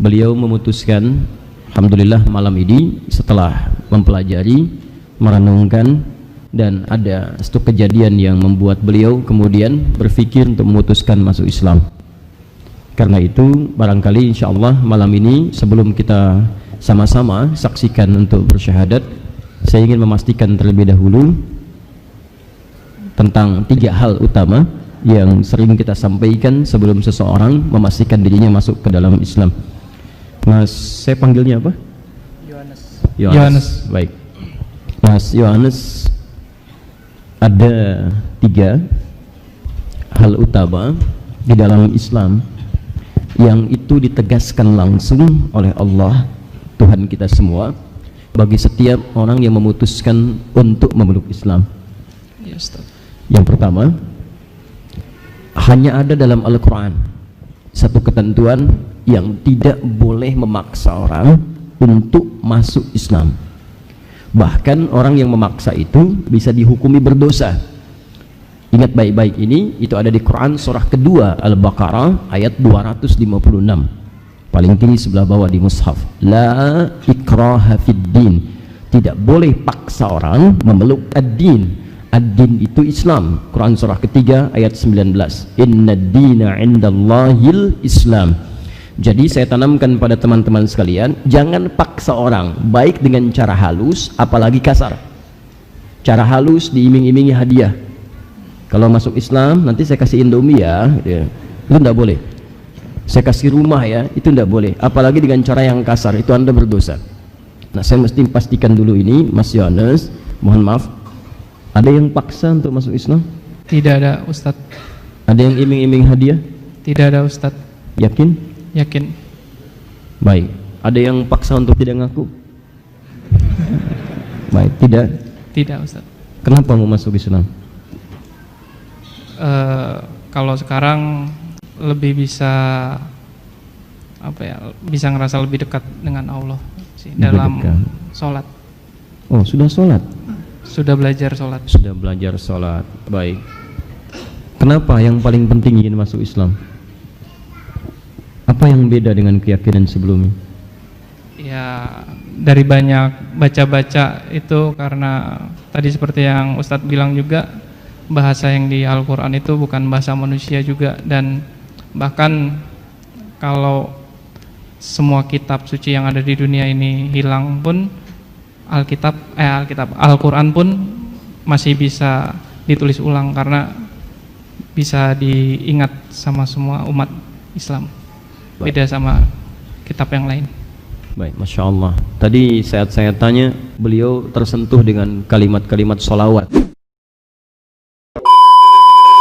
beliau memutuskan, alhamdulillah malam ini setelah mempelajari, merenungkan, dan ada satu kejadian yang membuat beliau kemudian berpikir untuk memutuskan masuk Islam. Karena itu barangkali insyaallah malam ini sebelum kita sama-sama saksikan untuk bersyahadat, saya ingin memastikan terlebih dahulu tentang 3 hal utama yang sering kita sampaikan sebelum seseorang memastikan dirinya masuk ke dalam Islam. Mas, saya panggilnya apa? Yohanes. Baik. Mas Yohanes, ada 3 hal utama di dalam Islam yang itu ditegaskan langsung oleh Allah Tuhan kita semua bagi setiap orang yang memutuskan untuk memeluk Islam. Ya, Ustaz. Yang pertama, hanya ada dalam Al-Quran satu ketentuan yang tidak boleh memaksa orang untuk masuk Islam. Bahkan orang yang memaksa itu bisa dihukumi berdosa. Ingat baik-baik ini, itu ada di Quran surah kedua Al-Baqarah ayat 256, paling tinggi sebelah bawah di mushaf. La ikraha fid din, tidak boleh paksa orang memeluk ad-din. Ad-din itu Islam. Quran surah ketiga ayat 19, inna ad-dina indallahil Islam. Jadi saya tanamkan pada teman-teman sekalian, jangan paksa orang, baik dengan cara halus apalagi kasar. Cara halus diiming-imingi hadiah, kalau masuk Islam nanti saya kasih Indomie ya, itu tidak boleh. Saya kasih rumah ya, itu tidak boleh. Apalagi dengan cara yang kasar, itu Anda berdosa. Nah, saya mesti pastikan dulu ini, Mas Yohanes, mohon maaf, ada yang paksa untuk masuk Islam? Tidak ada, Ustadz. Ada yang iming-iming hadiah? Tidak ada, Ustadz. Yakin? Yakin. Baik. Ada yang paksa untuk tidak ngaku? Baik, tidak? Tidak, Ustadz. Kenapa mau masuk Islam? Kalau sekarang lebih bisa bisa ngerasa lebih dekat dengan Allah sih, dalam sholat. Oh, sudah sholat? Sudah belajar sholat. Sudah belajar sholat. Baik. Kenapa yang paling penting ingin masuk Islam? Apa yang beda dengan keyakinan sebelumnya? Ya, dari banyak baca-baca itu, karena tadi seperti yang Ustadz bilang juga, bahasa yang di Al-Quran itu bukan bahasa manusia juga, dan bahkan kalau semua kitab suci yang ada di dunia ini hilang pun, Al-Quran pun masih bisa ditulis ulang karena bisa diingat sama semua umat Islam. Beda sama kitab yang lain. Baik, Masya Allah. Tadi saat saya tanya, beliau tersentuh dengan kalimat-kalimat sholawat.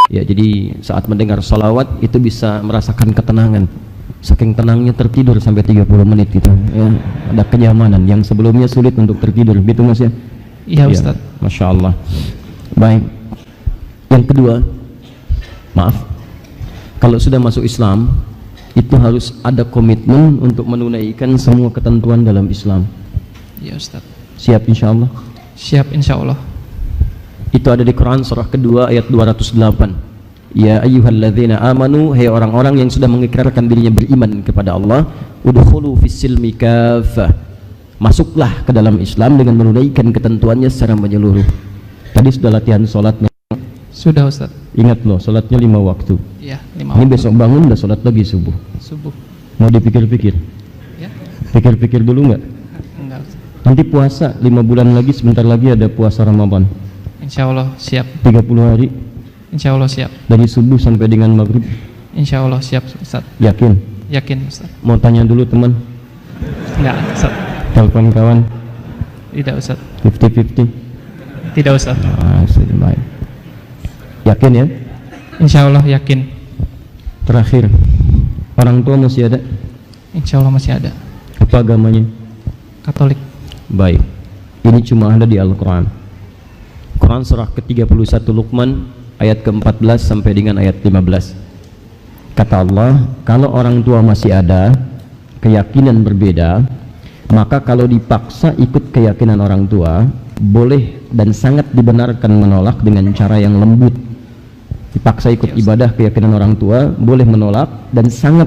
Ya, jadi saat mendengar sholawat itu bisa merasakan ketenangan. Saking tenangnya tertidur sampai 30 menit gitu ya. Ada kenyamanan yang sebelumnya sulit untuk tertidur, gitu Mas ya? Iya, Ustaz. Ya, Masya Allah. Baik. Yang kedua, maaf, kalau sudah masuk Islam itu harus ada komitmen untuk menunaikan semua ketentuan dalam Islam. Iya, Ustaz. Siap insya Allah? Siap insya Allah. Itu ada di Quran surah kedua ayat 208. Ya ayyuhalladzina amanu, hai orang-orang yang sudah mengikrarkan dirinya beriman kepada Allah, udkhulu fis-silmi kaffah, masuklah ke dalam Islam dengan menunaikan ketentuannya secara menyeluruh. Tadi sudah latihan sholat? Sudah, Ustaz. Ingat loh, sholatnya 5 waktu. Iya, 5 Ini waktu. besok bangun udah sholat lagi subuh. Subuh. Mau dipikir-pikir? Ya? Pikir-pikir dulu nggak? Enggak, Ustaz. Nanti puasa 5 bulan lagi, sebentar lagi ada puasa Ramadan. Insya Allah siap. 30 hari. Insya Allah siap. Dari subuh sampai dengan maghrib. Insya Allah siap, Ustaz. Yakin? Yakin, Ustaz. Mau tanya dulu teman? Enggak, Ustaz. Telepon kawan? Tidak, Ustaz. 50-50? Tidak, Ustaz. Sudah baik. Yakin ya? Insya Allah yakin. Terakhir, orang tua masih ada? Insya Allah masih ada. Apa agamanya? Katolik. Baik. Ini cuma ada di Al-Quran. Quran surah ke-31 Luqman ayat ke-14 sampai dengan ayat 15. Kata Allah, kalau orang tua masih ada keyakinan berbeda, maka kalau dipaksa ikut keyakinan orang tua, boleh dan sangat dibenarkan menolak dengan cara yang lembut. Dipaksa ikut ibadah keyakinan orang tua, boleh menolak dan sangat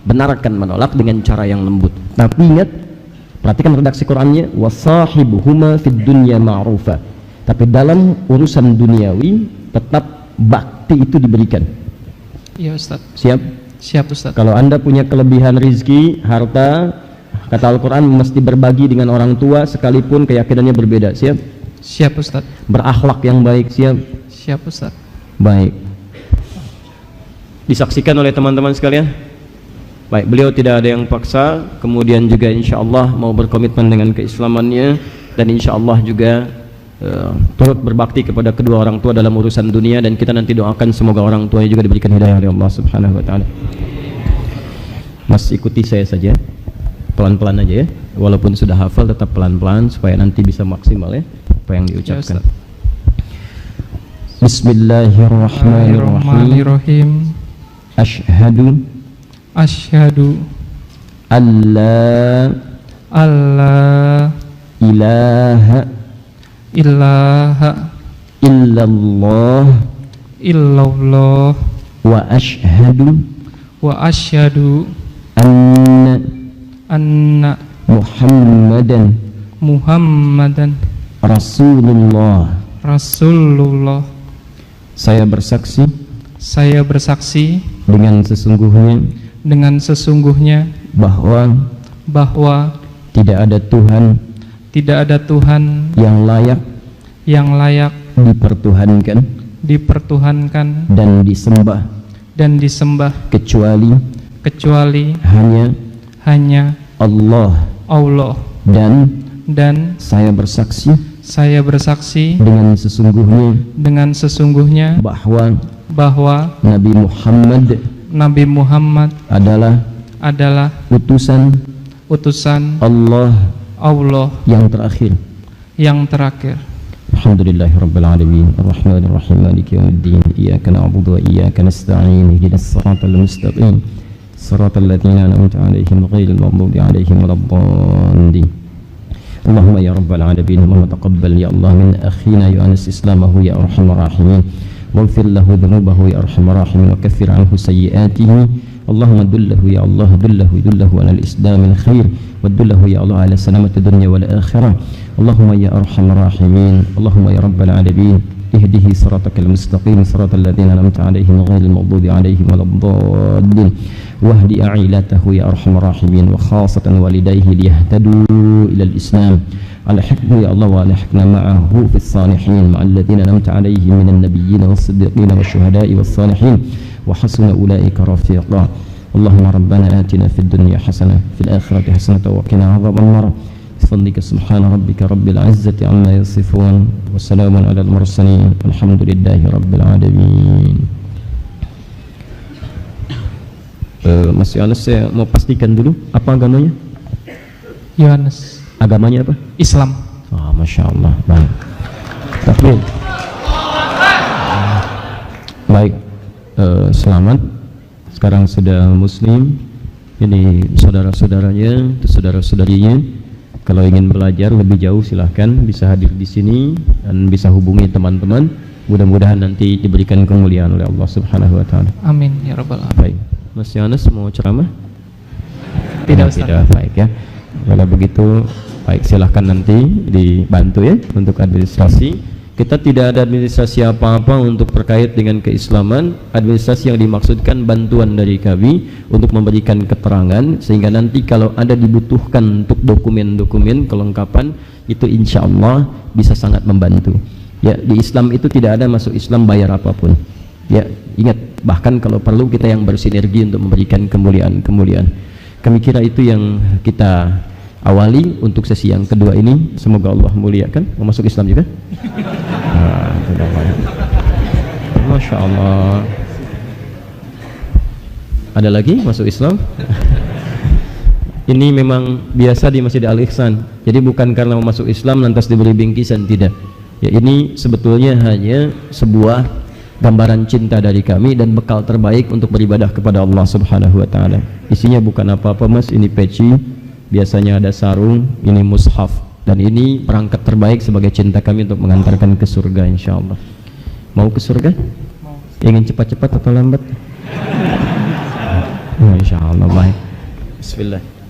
benarkan menolak dengan cara yang lembut. Tapi ingat, perhatikan redaksi Qurannya, wasahibuhuma fid dunya ma'rufa. Tapi dalam urusan duniawi tetap bakti itu diberikan. Iya Ustaz. Siap? Siap Ustaz. Kalau Anda punya kelebihan rizki, harta, kata Al-Quran mesti berbagi dengan orang tua sekalipun keyakinannya berbeda. Siap? Siap Ustaz. Berakhlak yang baik. Siap? Siap Ustaz. Baik. Disaksikan oleh teman-teman sekalian. Baik, beliau tidak ada yang paksa, kemudian juga insya Allah mau berkomitmen dengan keislamannya, dan insya Allah juga turut berbakti kepada kedua orang tua dalam urusan dunia, dan kita nanti doakan semoga orang tuanya juga diberikan hidayah oleh Allah Subhanahu wa taala. Mas ikuti saya saja, pelan-pelan aja ya, walaupun sudah hafal tetap pelan-pelan supaya nanti bisa maksimal ya apa yang diucapkan. Bismillahirrahmanirrahim. Asyhadu alla ilaha illallah wa asyhadu anna Muhammadan Rasulullah. Saya bersaksi dengan sesungguhnya bahwa tidak ada Tuhan yang layak dipertuhankan dan disembah kecuali hanya Allah. Dan saya bersaksi dengan sesungguhnya bahwa Nabi Muhammad adalah utusan Allah yang terakhir. Alhamdulillahirabbil alamin, arrahmanir rahim, maliki yaumiddin, iyyaka na'budu wa iyyaka nasta'in, ihdinas siratal mustaqim, siratal ladzina an'amta 'alaihim ghairil maghdubi 'alaihim waladdallin. Allahumma ya rabbal alamin, Allahumma taqabbal ya Allah min akhina Yohanes islamahu ya arhamar rahimin. واغفر له ذنوبه يا ارحم الراحمين وكفر عنه سيئاته. اللهم دله يا الله دله على الاسلام الخير ودله يا الله على سلامة الدنيا والاخره. اللهم يا ارحم الراحمين، اللهم يا رب العالمين اهده صراطك المستقيم صراط الذين انعمت عليهم غير المغضوب عليهم ولا الضالين واهد عائلته يا ارحم الراحمين وخاصة والديه ليهتدوا الى الاسلام. ألحقنا يا الله وألحقنا معه في الصالحين مع الذين أنعمت عليهم من النبيين والصديقين والشهداء والصالحين وحسن أولئك رفيقا. اللهم ربنا آتنا في الدنيا حسنة في الآخرة حسنة وقنا عذاب النار. بفضلك سبحان ربك رب العزة عما يصفون وسلام على المرسلين والحمد لله رب العالمين. Mas Yohanes, saya mau pastikan dulu apa agamanya? Yohanes. Agamanya apa? Islam. Masya Allah. Baik. Takbir. Baik. Selamat. Sekarang sudah Muslim. Ini saudara-saudaranya, saudara-saudarinya. Kalau ingin belajar lebih jauh silahkan bisa hadir di sini dan bisa hubungi teman-teman. Mudah-mudahan nanti diberikan kemuliaan oleh Allah Subhanahu Wa Taala. Amin ya rabbal alamin. Baik. Mas Yohanes mau ceramah? Tidak Ustaz. Tidak. Baik ya. Kalau begitu, baik silahkan nanti dibantu ya untuk administrasi. Kita tidak ada administrasi apa-apa untuk terkait dengan keislaman. Administrasi yang dimaksudkan bantuan dari kami untuk memberikan keterangan sehingga nanti kalau ada dibutuhkan untuk dokumen-dokumen kelengkapan itu insya Allah bisa sangat membantu. Ya, di Islam itu tidak ada masuk Islam bayar apapun. Ya, ingat, bahkan kalau perlu kita yang bersinergi untuk memberikan kemuliaan-kemuliaan. Kami kira itu yang kita awali untuk sesi yang kedua ini. Semoga Allah muliakan. Mau masuk Islam juga? Sudah baik. Masya Allah. Ada lagi masuk Islam? Ini memang biasa di Masjid Al-Ihsan. Jadi bukan karena mau masuk Islam lantas diberi bingkisan, tidak. Ya, ini sebetulnya hanya sebuah gambaran cinta dari kami dan bekal terbaik untuk beribadah kepada Allah Subhanahu Wa Taala. Isinya bukan apa-apa Mas, ini peci, biasanya ada sarung, ini mushaf, dan ini perangkat terbaik sebagai cinta kami untuk mengantarkan ke surga insya Allah. Mau ke surga? Mau. Ingin cepat-cepat atau lambat? Masya Allah, baik. Bismillah.